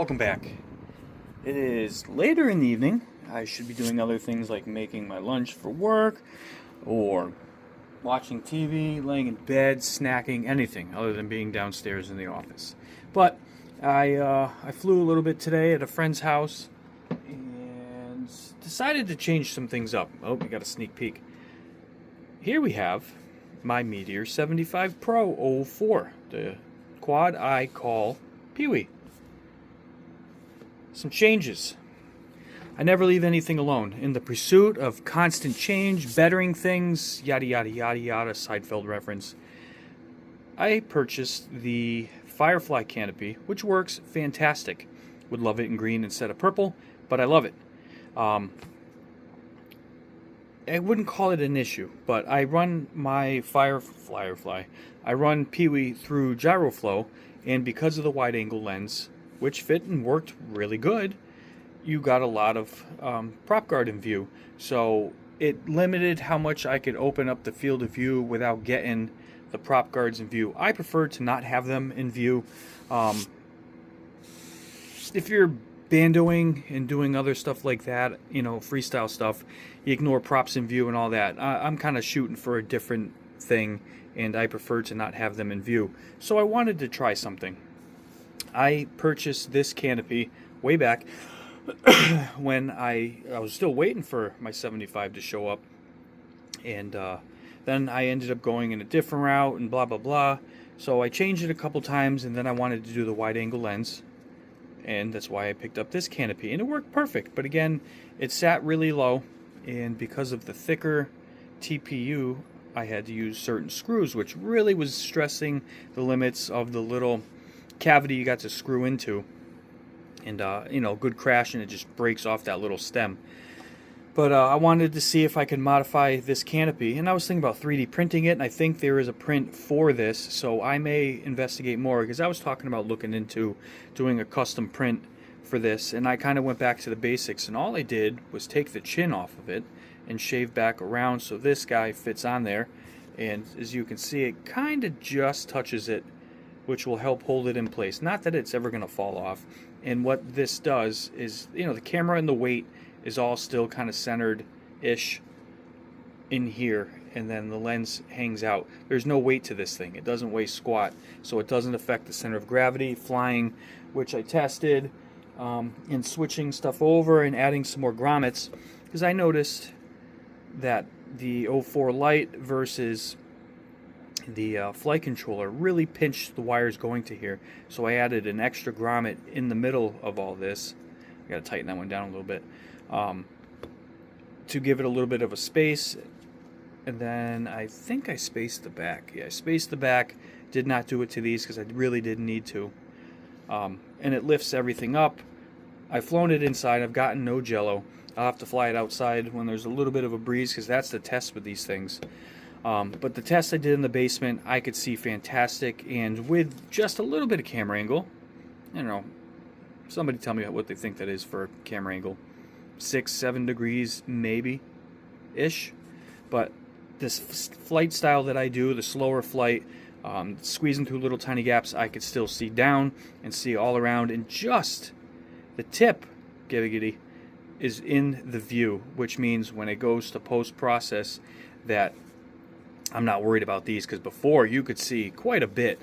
welcome back. It is later in the evening. I should be doing other things like making my lunch for work or watching TV, laying in bed, snacking, anything other than being downstairs in the office. But I flew a little bit today at a friend's house and decided to change some things up. Oh, we got a sneak peek. Here we have my Meteor 75 Pro 04, the quad I call Pee-wee. Some changes. I never leave anything alone. In the pursuit of constant change, bettering things, yada yada yada yada, Seinfeld reference, I purchased the Firefly canopy, which works fantastic. Would love it in green instead of purple, but I love it. I wouldn't call it an issue, but I run my Firefly. I run Pee-wee through gyroflow, and because of the wide-angle lens, which fit and worked really good, you got a lot of prop guard in view. So it limited how much I could open up the field of view without getting the prop guards in view. I prefer to not have them in view. If you're bandoing and doing other stuff like that, you know, freestyle stuff, you ignore props in view and all that. I'm kind of shooting for a different thing, and I prefer to not have them in view. So I wanted to try something. I purchased this canopy way back when I was still waiting for my 75 to show up, and then I ended up going in a different route and blah blah blah. So I changed it a couple times, and then I wanted to do the wide angle lens, and that's why I picked up this canopy, and it worked perfect. But again, it sat really low, and because of the thicker TPU, I had to use certain screws, which really was stressing the limits of the little cavity you got to screw into, and you know, good crash and it just breaks off that little stem. But I wanted to see if I could modify this canopy, and I was thinking about 3D printing it, and I think there is a print for this, so I may investigate more, because I was talking about looking into doing a custom print for this, and I kind of went back to the basics, and all I did was take the chin off of it and shave back around so this guy fits on there, and as you can see, it kind of just touches it, which will help hold it in place. Not that it's ever going to fall off. And what this does is, you know, the camera and the weight is all still kind of centered-ish in here, and then the lens hangs out. There's no weight to this thing. It doesn't weigh squat, so it doesn't affect the center of gravity. Flying, which I tested, and switching stuff over and adding some more grommets, because I noticed that the 04 Lite versus the flight controller really pinched the wires going to here, so I added an extra grommet in the middle of all this. I gotta tighten that one down a little bit, to give it a little bit of a space. And then I think I spaced the back. Yeah, I spaced the back. Did not do it to these because I really didn't need to. And it lifts everything up. I've flown it inside. I've gotten no jello. I'll have to fly it outside when there's a little bit of a breeze, because that's the test with these things. But the test I did in the basement, I could see fantastic, and with just a little bit of camera angle, I don't know, somebody tell me what they think that is for a camera angle, 6-7 degrees maybe ish. But this flight style that I do, the slower flight, squeezing through little tiny gaps, I could still see down and see all around, and just the tip, giddy, is in the view, which means when it goes to post-process that I'm not worried about these, because before you could see quite a bit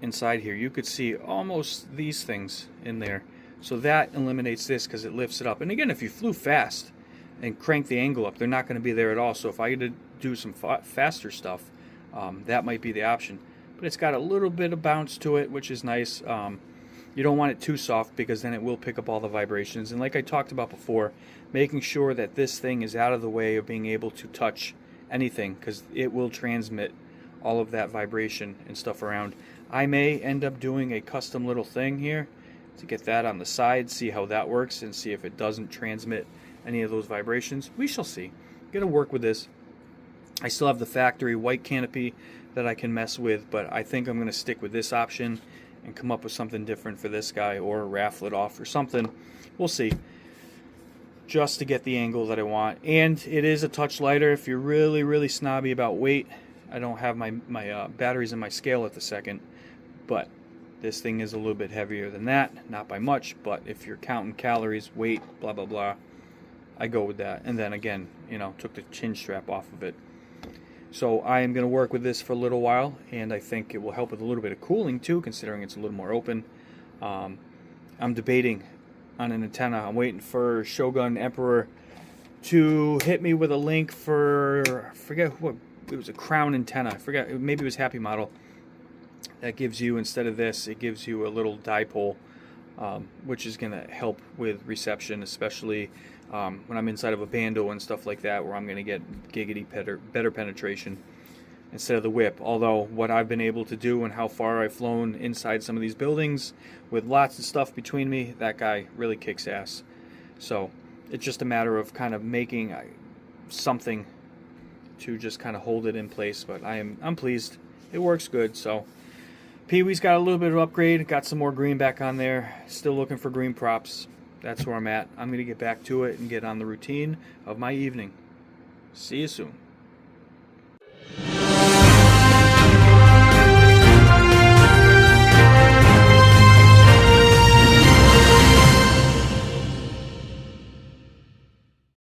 inside here. You could see almost these things in there. So that eliminates this because it lifts it up. And again, if you flew fast and crank the angle up, they're not going to be there at all. So if I had to do some faster stuff, that might be the option. But it's got a little bit of bounce to it, which is nice. You don't want it too soft, because then it will pick up all the vibrations. And like I talked about before, making sure that this thing is out of the way of being able to touch anything, because it will transmit all of that vibration and stuff around. I may end up doing a custom little thing here to get that on the side, see how that works, and see if it doesn't transmit any of those vibrations. We shall see. Gonna work with this. I still have the factory white canopy that I can mess with, but I think I'm gonna stick with this option and come up with something different for this guy, or raffle it off or something. We'll see. Just to get the angle that I want. And it is a touch lighter if you're really, really snobby about weight. I don't have my batteries in my scale at the second, but This thing is a little bit heavier than that, not by much, but if you're counting calories, weight, blah blah blah, I go with that. And then again, you know, took the chin strap off of it. So I am going to work with this for a little while, and I think it will help with a little bit of cooling too, considering it's a little more open. I'm debating on an antenna. I'm waiting for Shogun Emperor to hit me with a link for, I forget what, it was a crown antenna. I forget, maybe it was Happy Model. That gives you, instead of this, it gives you a little dipole, which is going to help with reception, especially when I'm inside of a bando and stuff like that, where I'm going to get giggity better penetration instead of the whip. Although what I've been able to do and how far I've flown inside some of these buildings with lots of stuff between me, that guy really kicks ass. So it's just a matter of kind of making something to just kind of hold it in place. But I'm pleased. It works good. So Pee-wee's got a little bit of upgrade, got some more green back on there. Still looking for green props. That's where I'm at. I'm going to get back to it and get on the routine of my evening. See you soon.